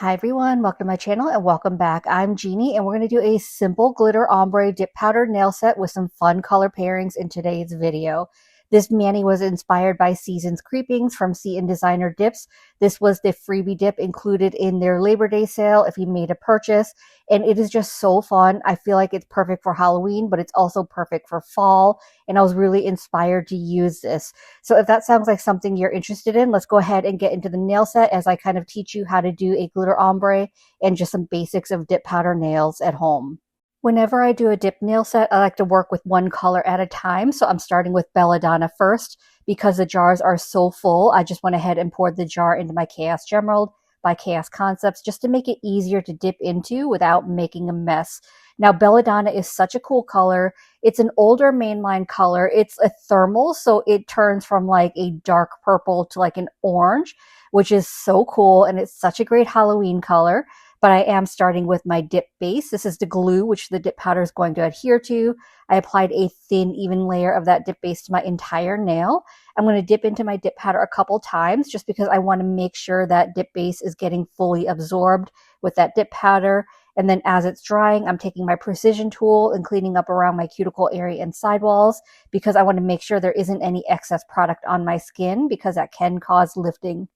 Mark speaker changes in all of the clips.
Speaker 1: Hi everyone, welcome to my channel and welcome back. I'm Jeannie and we're going to do a simple glitter ombre dip powder nail set with some fun color pairings in today's video. This mani was inspired by Seasons Creepings from Seton Designer Dips. This was the freebie dip included in their Labor Day sale if you made a purchase, and it is just so fun. I feel like it's perfect for Halloween, but it's also perfect for fall, and I was really inspired to use this. So if that sounds like something you're interested in, let's go ahead and get into the nail set as I kind of teach you how to do a glitter ombre and just some basics of dip powder nails at home. Whenever I do a dip nail set, I like to work with one color at a time. So I'm starting with Belladonna first. Because the jars are so full, I just went ahead and poured the jar into my Chaos Gemerald by Chaos Concepts just to make it easier to dip into without making a mess. Now, Belladonna is such a cool color. It's an older mainline color. It's a thermal, so it turns from like a dark purple to like an orange, which is so cool, and it's such a great Halloween color. But I am starting with my dip base. This is the glue, which the dip powder is going to adhere to. I applied a thin, even layer of that dip base to my entire nail. I'm going to dip into my dip powder a couple times just because I want to make sure that dip base is getting fully absorbed with that dip powder. And then as it's drying, I'm taking my precision tool and cleaning up around my cuticle area and sidewalls because I want to make sure there isn't any excess product on my skin because that can cause lifting.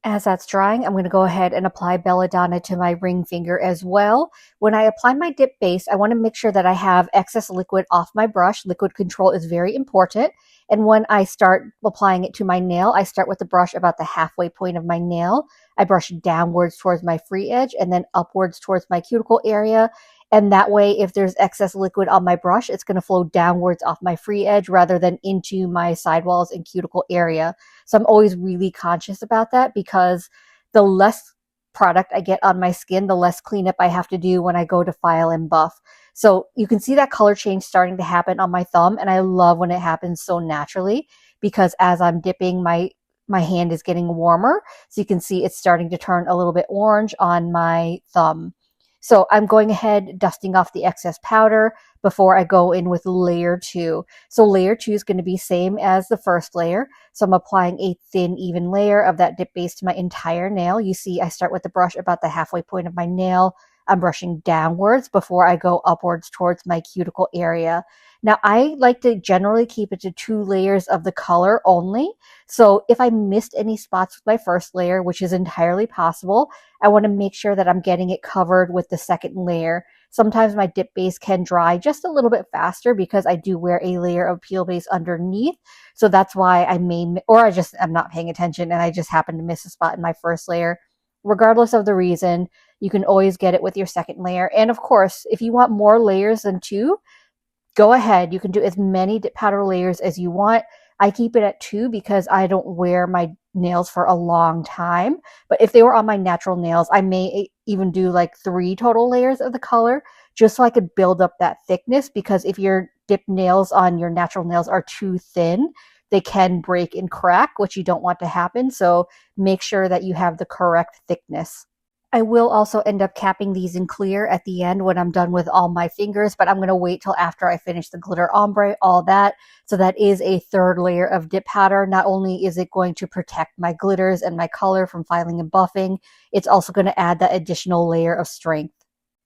Speaker 1: As that's drying, I'm going to go ahead and apply Belladonna to my ring finger as well. When I apply my dip base, I want to make sure that I have excess liquid off my brush. Liquid control is very important. And when I start applying it to my nail, I start with the brush about the halfway point of my nail. I brush downwards towards my free edge and then upwards towards my cuticle area. And that way, if there's excess liquid on my brush, it's going to flow downwards off my free edge rather than into my sidewalls and cuticle area. So I'm always really conscious about that because the less product I get on my skin, the less cleanup I have to do when I go to file and buff. So you can see that color change starting to happen on my thumb, and I love when it happens so naturally because as I'm dipping, my hand is getting warmer. So you can see it's starting to turn a little bit orange on my thumb. So I'm going ahead, dusting off the excess powder before I go in with layer 2. So layer 2 is going to be same as the first layer. So I'm applying a thin, even layer of that dip base to my entire nail. You see, I start with the brush about the halfway point of my nail. I'm brushing downwards before I go upwards towards my cuticle area. Now, I like to generally keep it to 2 layers of the color only. So if I missed any spots with my first layer, which is entirely possible, I want to make sure that I'm getting it covered with the second layer. Sometimes my dip base can dry just a little bit faster because I do wear a layer of peel base underneath. So that's why I'm not paying attention and I just happen to miss a spot in my first layer. Regardless of the reason, you can always get it with your second layer. And of course, if you want more layers than 2, go ahead. You can do as many dip powder layers as you want. I keep it at 2 because I don't wear my nails for a long time. But if they were on my natural nails, I may even do like 3 total layers of the color just so I could build up that thickness, because if your dip nails on your natural nails are too thin, they can break and crack, which you don't want to happen. So make sure that you have the correct thickness. I will also end up capping these in clear at the end when I'm done with all my fingers, but I'm going to wait till after I finish the glitter ombre, all that. So that is a 3rd layer of dip powder. Not only is it going to protect my glitters and my color from filing and buffing, it's also going to add that additional layer of strength.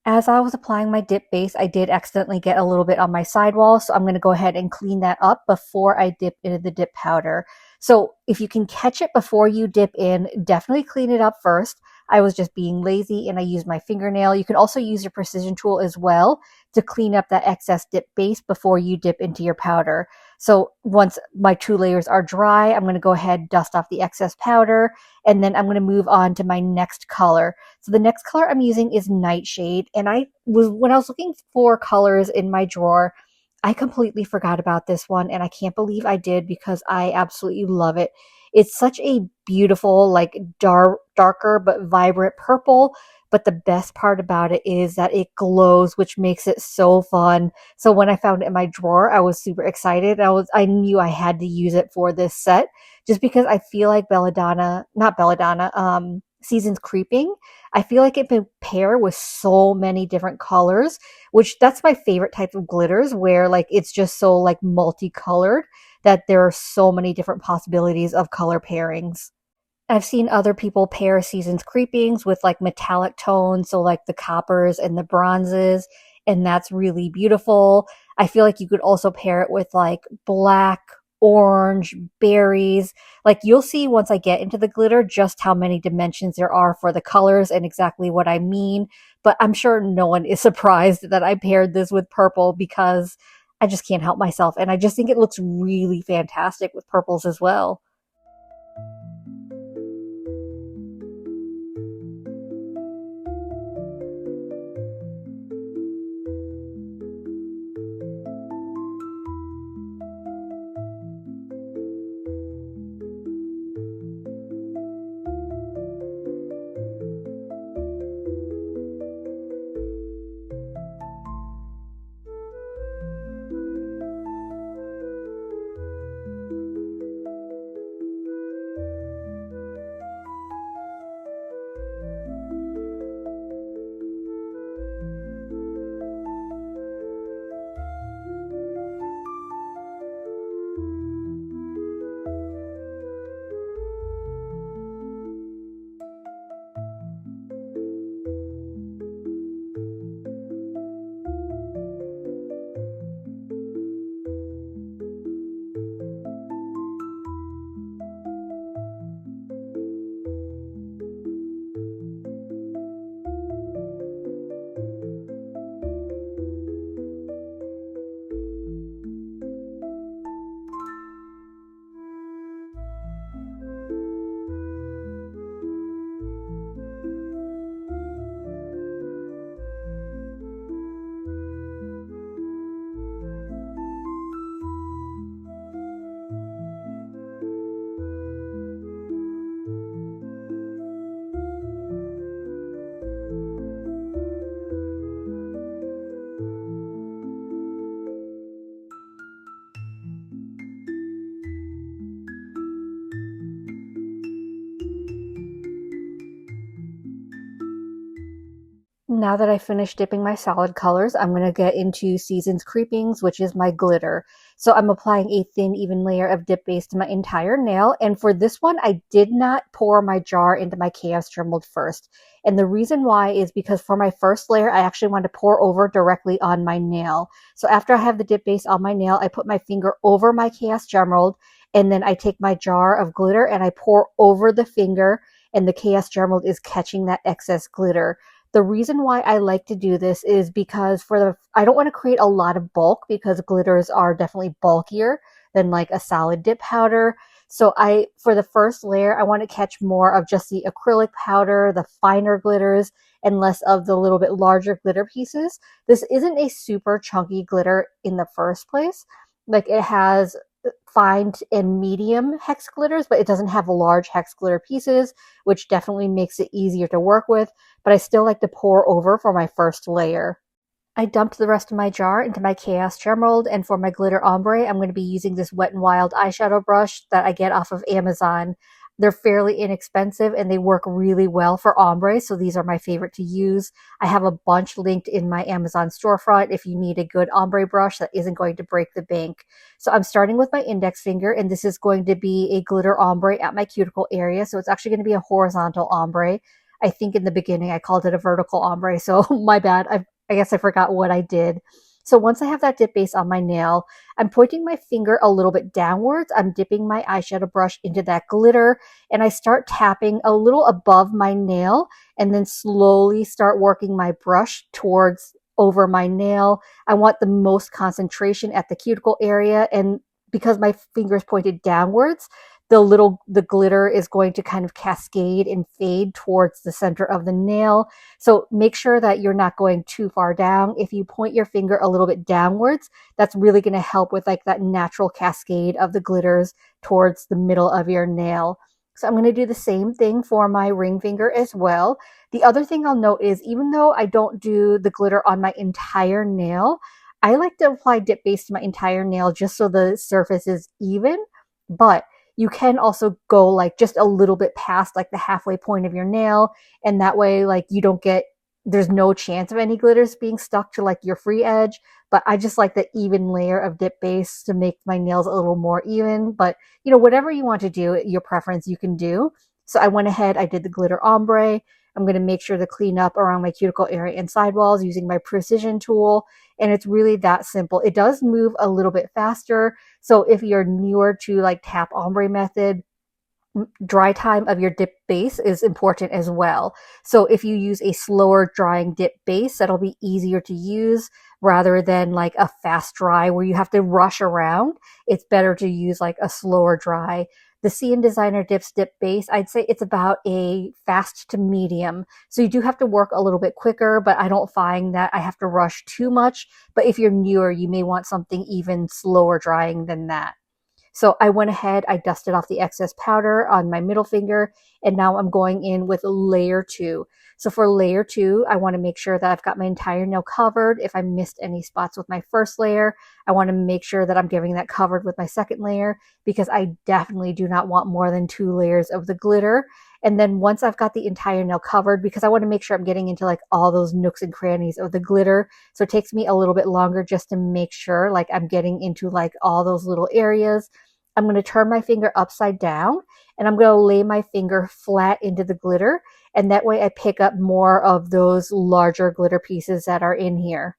Speaker 1: As I was applying my dip base, I did accidentally get a little bit on my sidewall, so I'm going to go ahead and clean that up before I dip into the dip powder. So if you can catch it before you dip in, definitely clean it up first. I was just being lazy and I used my fingernail. You can also use your precision tool as well to clean up that excess dip base before you dip into your powder. So once my 2 layers are dry, I'm going to go ahead, dust off the excess powder, and then I'm going to move on to my next color. So the next color I'm using is Nightshade. And when I was looking for colors in my drawer, I completely forgot about this one, and I can't believe I did because I absolutely love it. It's such a beautiful, like darker but vibrant purple. But the best part about it is that it glows, which makes it so fun. So when I found it in my drawer, I was super excited. I knew I had to use it for this set just because I feel like Seasons Creeping, I feel like it can pair with so many different colors, which that's my favorite type of glitters, where like it's just so like multicolored that there are so many different possibilities of color pairings. I've seen other people pair Seasons Creepings with like metallic tones, so like the coppers and the bronzes, and that's really beautiful. I feel like you could also pair it with like black, orange, berries. Like you'll see once I get into the glitter just how many dimensions there are for the colors and exactly what I mean. But I'm sure no one is surprised that I paired this with purple because I just can't help myself. And I just think it looks really fantastic with purples as well. Now that I finished dipping my solid colors, I'm going to get into Seasons Creepings, which is my glitter. So I'm applying a thin, even layer of dip base to my entire nail. And for this one, I did not pour my jar into my Chaos Trembled first. And the reason why is because for my first layer, I actually want to pour over directly on my nail. So after I have the dip base on my nail, I put my finger over my Chaos Emerald, and then I take my jar of glitter and I pour over the finger, and the Chaos Emerald is catching that excess glitter. The reason why I like to do this is because I don't want to create a lot of bulk because glitters are definitely bulkier than like a solid dip powder. So for the first layer, I want to catch more of just the acrylic powder, the finer glitters, and less of the little bit larger glitter pieces. This isn't a super chunky glitter in the first place. Like it has fine and medium hex glitters, but it doesn't have large hex glitter pieces, which definitely makes it easier to work with, but I still like to pour over for my first layer. I dumped the rest of my jar into my Chaos Emerald, and for my glitter ombre, I'm going to be using this Wet n Wild eyeshadow brush that I get off of Amazon. They're fairly inexpensive and they work really well for ombre, so these are my favorite to use. I have a bunch linked in my Amazon storefront if you need a good ombre brush that isn't going to break the bank. So I'm starting with my index finger, and this is going to be a glitter ombre at my cuticle area, so it's actually going to be a horizontal ombre. I think in the beginning I called it a vertical ombre, so my bad. I guess I forgot what I did. So once I have that dip base on my nail, I'm pointing my finger a little bit downwards. I'm dipping my eyeshadow brush into that glitter, and I start tapping a little above my nail and then slowly start working my brush towards over my nail. I want the most concentration at the cuticle area, and because my finger is pointed downwards, the glitter is going to kind of cascade and fade towards the center of the nail. So make sure that you're not going too far down. If you point your finger a little bit downwards, that's really going to help with like that natural cascade of the glitters towards the middle of your nail. So I'm going to do the same thing for my ring finger as well. The other thing I'll note is even though I don't do the glitter on my entire nail, I like to apply dip base to my entire nail just so the surface is even. But you can also go like just a little bit past like the halfway point of your nail, and that way like you don't get there's no chance of any glitters being stuck to like your free edge. But I just like the even layer of dip base to make my nails a little more even. But whatever you want to do, your preference, you can do. So I went ahead, I did the glitter ombre. I'm going to make sure to clean up around my cuticle area and sidewalls using my precision tool. And it's really that simple. It does move a little bit faster. So if you're newer to like tap ombre method, dry time of your dip base is important as well. So if you use a slower drying dip base, that'll be easier to use rather than like a fast dry where you have to rush around. It's better to use like a slower dry. The CN Designer Dips dip base, I'd say it's about a fast to medium. So you do have to work a little bit quicker, but I don't find that I have to rush too much. But if you're newer, you may want something even slower drying than that. So I went ahead, I dusted off the excess powder on my middle finger, and now I'm going in with layer 2. So for layer 2, I want to make sure that I've got my entire nail covered. If I missed any spots with my first layer, I want to make sure that I'm giving that covered with my second layer, because I definitely do not want more than 2 layers of the glitter. And then once I've got the entire nail covered, because I want to make sure I'm getting into like all those nooks and crannies of the glitter, so it takes me a little bit longer just to make sure like I'm getting into like all those little areas. I'm going to turn my finger upside down, and I'm going to lay my finger flat into the glitter. And that way I pick up more of those larger glitter pieces that are in here.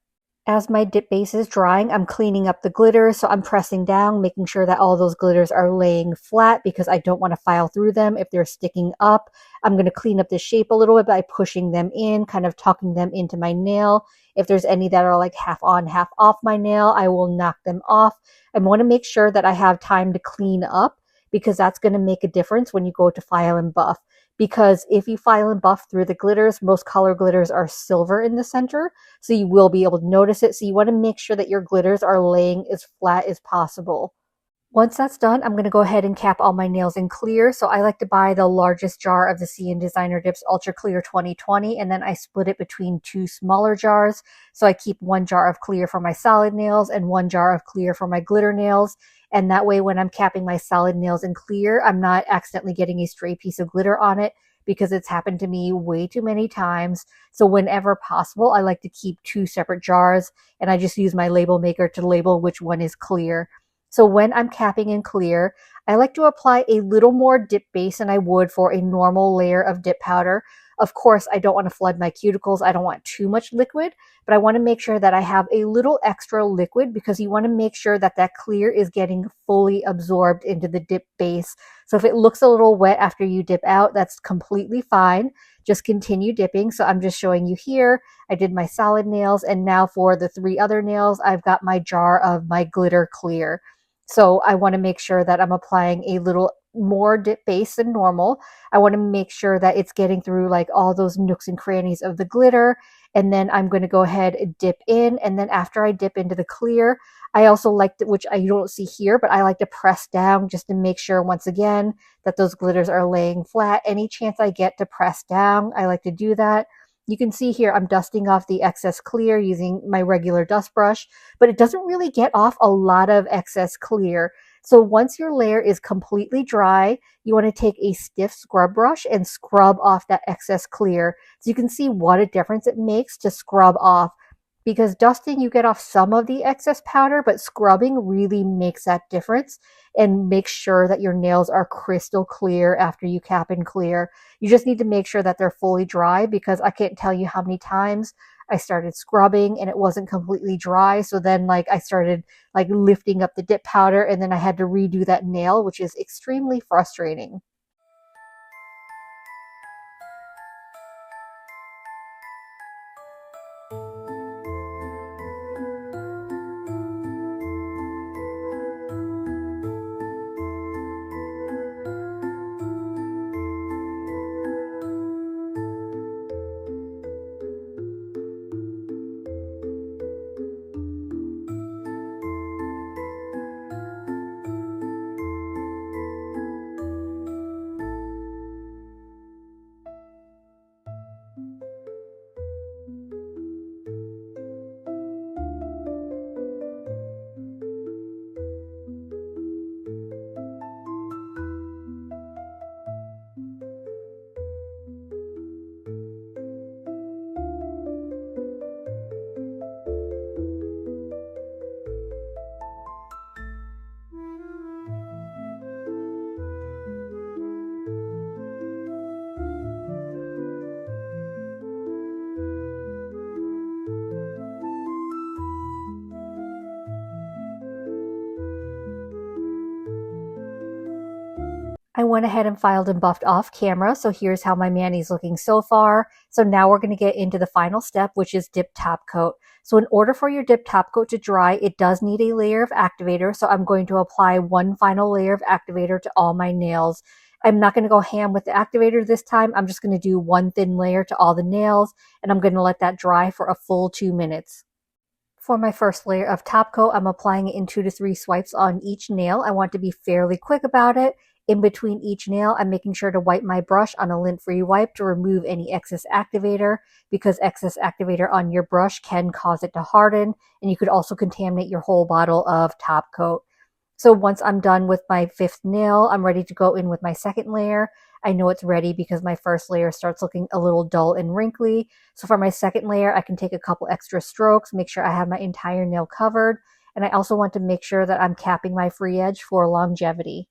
Speaker 1: As my dip base is drying, I'm cleaning up the glitter. So I'm pressing down, making sure that all those glitters are laying flat because I don't want to file through them if they're sticking up. I'm going to clean up the shape a little bit by pushing them in, kind of tucking them into my nail. If there's any that are like half on, half off my nail, I will knock them off. I want to make sure that I have time to clean up because that's going to make a difference when you go to file and buff. Because if you file and buff through the glitters, most color glitters are silver in the center. So you will be able to notice it. So you want to make sure that your glitters are laying as flat as possible. Once that's done, I'm going to go ahead and cap all my nails in clear. So I like to buy the largest jar of the CN Designer Dips Ultra Clear 2020, and then I split it between 2 smaller jars. So I keep 1 jar of clear for my solid nails and 1 jar of clear for my glitter nails. And that way, when I'm capping my solid nails in clear, I'm not accidentally getting a stray piece of glitter on it, because it's happened to me way too many times. So whenever possible, I like to keep 2 separate jars, and I just use my label maker to label which one is clear. So when I'm capping in clear, I like to apply a little more dip base than I would for a normal layer of dip powder. Of course, I don't want to flood my cuticles. I don't want too much liquid, but I want to make sure that I have a little extra liquid because you want to make sure that that clear is getting fully absorbed into the dip base. So if it looks a little wet after you dip out, that's completely fine. Just continue dipping. So I'm just showing you here. I did my solid nails, and now for the 3 other nails, I've got my jar of my glitter clear. So I want to make sure that I'm applying a little more dip base than normal. I want to make sure that it's getting through like all those nooks and crannies of the glitter. And then I'm going to go ahead and dip in. And then after I dip into the clear, I also like to, which I don't see here, but I like to press down just to make sure once again that those glitters are laying flat. Any chance I get to press down, I like to do that. You can see here I'm dusting off the excess clear using my regular dust brush, but it doesn't really get off a lot of excess clear. So once your layer is completely dry, you want to take a stiff scrub brush and scrub off that excess clear. So you can see what a difference it makes to scrub off. Because dusting, you get off some of the excess powder, but scrubbing really makes that difference and make sure that your nails are crystal clear after you cap and clear. You just need to make sure that they're fully dry, because I can't tell you how many times I started scrubbing and it wasn't completely dry. So then like I started like lifting up the dip powder, and then I had to redo that nail, which is extremely frustrating. I went ahead and filed and buffed off camera, so here's how my mani's looking so far. So now we're going to get into the final step, which is dip top coat. So in order for your dip top coat to dry, it does need a layer of activator, so I'm going to apply one final layer of activator to all my nails. I'm not going to go ham with the activator this time. I'm just going to do one thin layer to all the nails, and I'm going to let that dry for a full 2 minutes. For my first layer of top coat, I'm applying it in 2 to 3 swipes on each nail. I want to be fairly quick about it. In between each nail, I'm making sure to wipe my brush on a lint-free wipe to remove any excess activator, because excess activator on your brush can cause it to harden, and you could also contaminate your whole bottle of top coat. So once I'm done with my 5th nail, I'm ready to go in with my second layer. I know it's ready because my first layer starts looking a little dull and wrinkly. So for my second layer, I can take a couple extra strokes, make sure I have my entire nail covered. And I also want to make sure that I'm capping my free edge for longevity.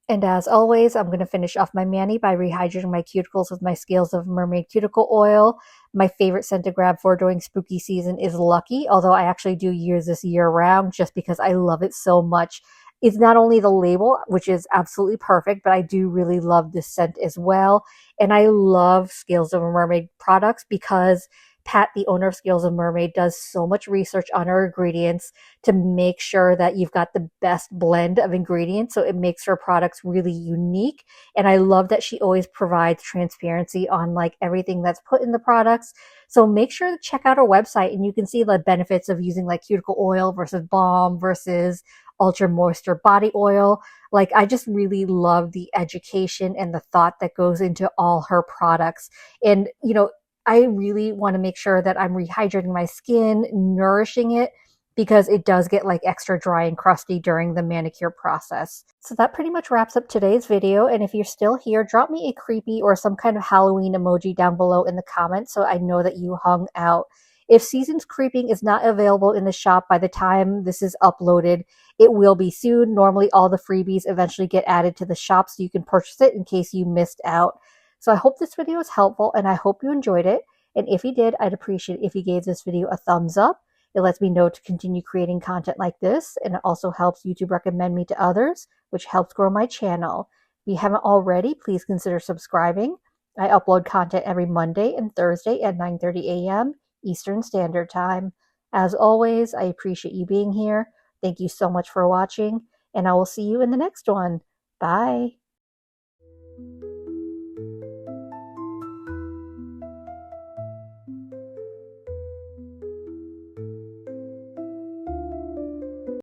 Speaker 1: And as always, I'm going to finish off my mani by rehydrating my cuticles with my Scales of Mermaid cuticle oil. My favorite scent to grab for during spooky season is Lucky, although I actually do use this year round just because I love it so much. It's not only the label, which is absolutely perfect, but I do really love this scent as well. And I love Scales of a Mermaid products because Pat, the owner of Scales of Mermaid, does so much research on her ingredients to make sure that you've got the best blend of ingredients. So it makes her products really unique. And I love that she always provides transparency on like everything that's put in the products. So make sure to check out her website and you can see the benefits of using like cuticle oil versus balm versus ultra moisture body oil. Like I just really love the education and the thought that goes into all her products. And, I really want to make sure that I'm rehydrating my skin, nourishing it, because it does get like extra dry and crusty during the manicure process. So that pretty much wraps up today's video. And if you're still here, drop me a creepy or some kind of Halloween emoji down below in the comments so I know that you hung out. If Seasons Creeping is not available in the shop by the time this is uploaded, it will be soon. Normally all the freebies eventually get added to the shop so you can purchase it in case you missed out. So I hope this video was helpful and I hope you enjoyed it. And if you did, I'd appreciate if you gave this video a thumbs up. It lets me know to continue creating content like this, and it also helps YouTube recommend me to others, which helps grow my channel. If you haven't already, please consider subscribing. I upload content every Monday and Thursday at 9:30 a.m. Eastern Standard Time. As always, I appreciate you being here. Thank you so much for watching, and I will see you in the next one. Bye.